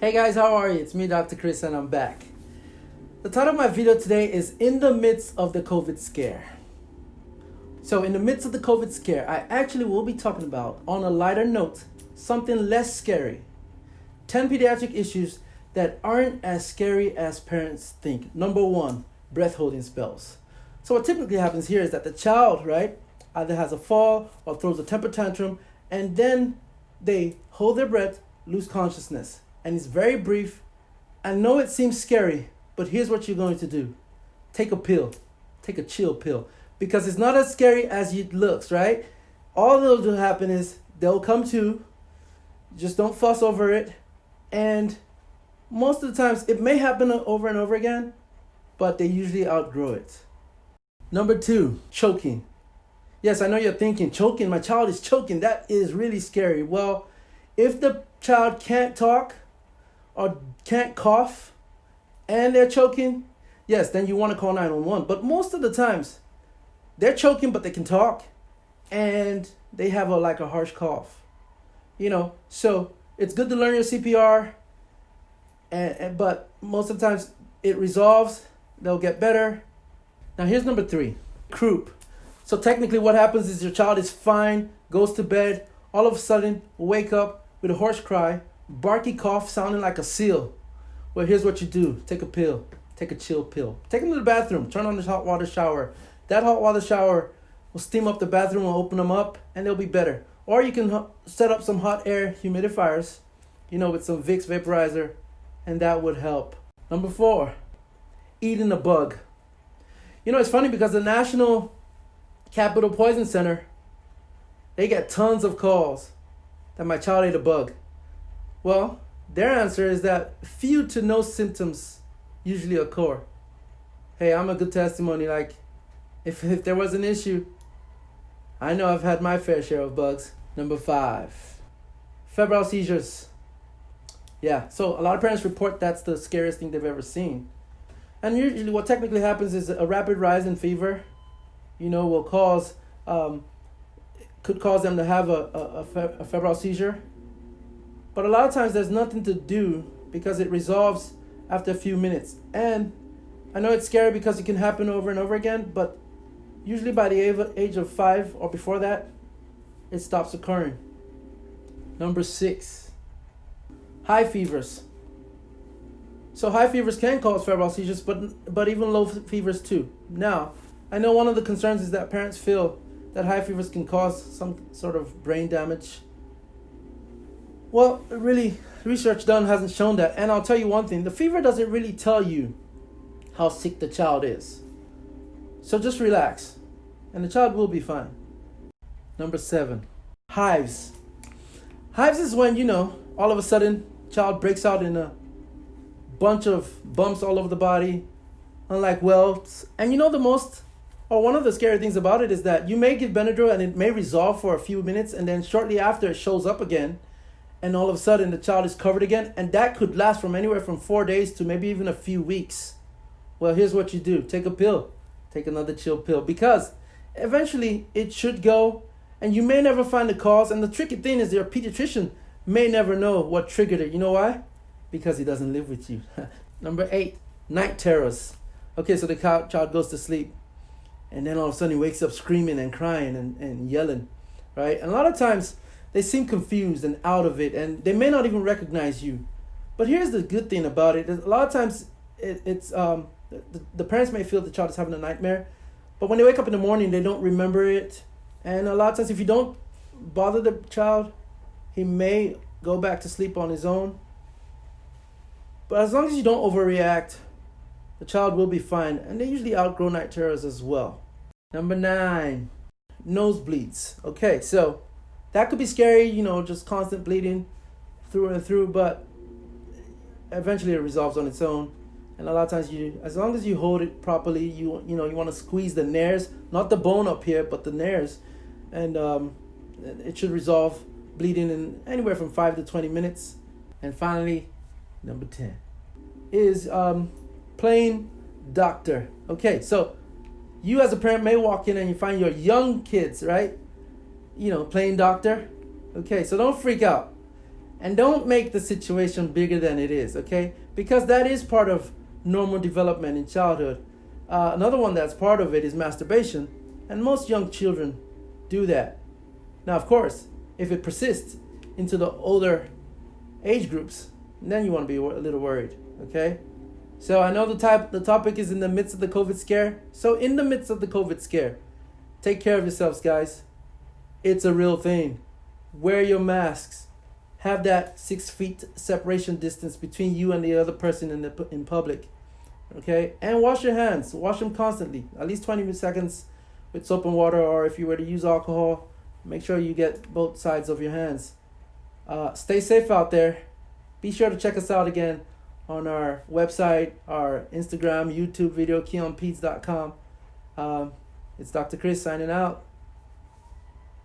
Hey guys, how are you? It's me, Dr. Kris, and I'm back. The title of my video today is In the Midst of the COVID Scare. So, in the midst of the COVID scare, I actually will be talking about, on a lighter note, something less scary. 10 pediatric issues that aren't as scary as parents think. Number one, breath holding spells. So, what typically happens here is that the child, right, either has a fall or throws a temper tantrum, and then they hold their breath, lose consciousness. And it's very brief. I know it seems scary, but here's what you're going to do. Take a pill. Take a chill pill. Because it's not as scary as it looks, right? All that'll do happen is they'll come to. Just don't fuss over it. And most of the times, it may happen over and over again, but they usually outgrow it. Number two, choking. Yes, I know you're thinking, choking, my child is choking. That is really scary. Well, if the child can't talk or can't cough and they're choking, yes, then you want to call 911. But most of the times, they're choking, but they can talk and they have a harsh cough. So it's good to learn your CPR, but most of the times it resolves, they'll get better. Now here's number three, croup. So technically what happens is your child is fine, goes to bed, all of a sudden wake up with a hoarse cry, barky cough sounding like a seal. Well, here's what you do. Take a pill. Take a chill pill. Take them to the bathroom. Turn on the hot water shower. That hot water shower will steam up the bathroom, will open them up, and they'll be better. Or you can set up some hot air humidifiers, with some Vicks vaporizer, and that would help. Number four, eating a bug. It's funny because the National Capital Poison Center, they get tons of calls that my child ate a bug. Well, their answer is that few to no symptoms usually occur. Hey, I'm a good testimony. If there was an issue, I know I've had my fair share of bugs. Number five, febrile seizures. Yeah, so a lot of parents report that's the scariest thing they've ever seen. And usually what technically happens is a rapid rise in fever, will could cause them to have a febrile seizure. But a lot of times there's nothing to do because it resolves after a few minutes. And I know it's scary because it can happen over and over again, but usually by the age of 5 or before that, it stops occurring. Number 6, high fevers. So high fevers can cause febrile seizures, but even low fevers too. Now, I know one of the concerns is that parents feel that high fevers can cause some sort of brain damage. Well, really, research done hasn't shown that. And I'll tell you one thing, the fever doesn't really tell you how sick the child is. So just relax, and the child will be fine. Number 7, hives. Hives is when, all of a sudden, child breaks out in a bunch of bumps all over the body, unlike welts. And one of the scary things about it is that you may give Benadryl and it may resolve for a few minutes, and then shortly after it shows up again, and all of a sudden the child is covered again, and that could last from anywhere from 4 days to maybe even a few weeks. Well, here's what you do. Take a pill. Take another chill pill, because eventually it should go, and you may never find the cause. And the tricky thing is your pediatrician may never know what triggered it. You know why? Because he doesn't live with you. Number 8, night terrors. Okay, so the child goes to sleep, and then all of a sudden he wakes up screaming and crying and yelling, right? And a lot of times they seem confused and out of it, and they may not even recognize you. But here's the good thing about it. A lot of times the parents may feel the child is having a nightmare, but when they wake up in the morning, they don't remember it. And a lot of times if you don't bother the child, he may go back to sleep on his own. But as long as you don't overreact, the child will be fine. And they usually outgrow night terrors as well. Number 9, nosebleeds. Okay, so that could be scary, just constant bleeding through and through, but eventually it resolves on its own. And a lot of times as long as you hold it properly, you want to squeeze the nares, not the bone up here, but the nares. And it should resolve bleeding in anywhere from 5 to 20 minutes. And finally, number 10 is playing doctor. Okay, so you as a parent may walk in and you find your young kids, right? Playing doctor. Okay, so don't freak out. And don't make the situation bigger than it is, okay? Because that is part of normal development in childhood. Another one that's part of it is masturbation, and most young children do that. Now, of course, if it persists into the older age groups, then you want to be a little worried, okay? So I know the topic is in the midst of the COVID scare. So in the midst of the COVID scare, take care of yourselves, guys. It's a real thing. Wear your masks. Have that 6 feet separation distance between you and the other person in public, okay? And wash your hands. Wash them constantly, at least 20 seconds with soap and water, or if you were to use alcohol, make sure you get both sides of your hands. Stay safe out there. Be sure to check us out again on our website, our Instagram, YouTube video, KeonPeets.com. It's Dr. Kris signing out.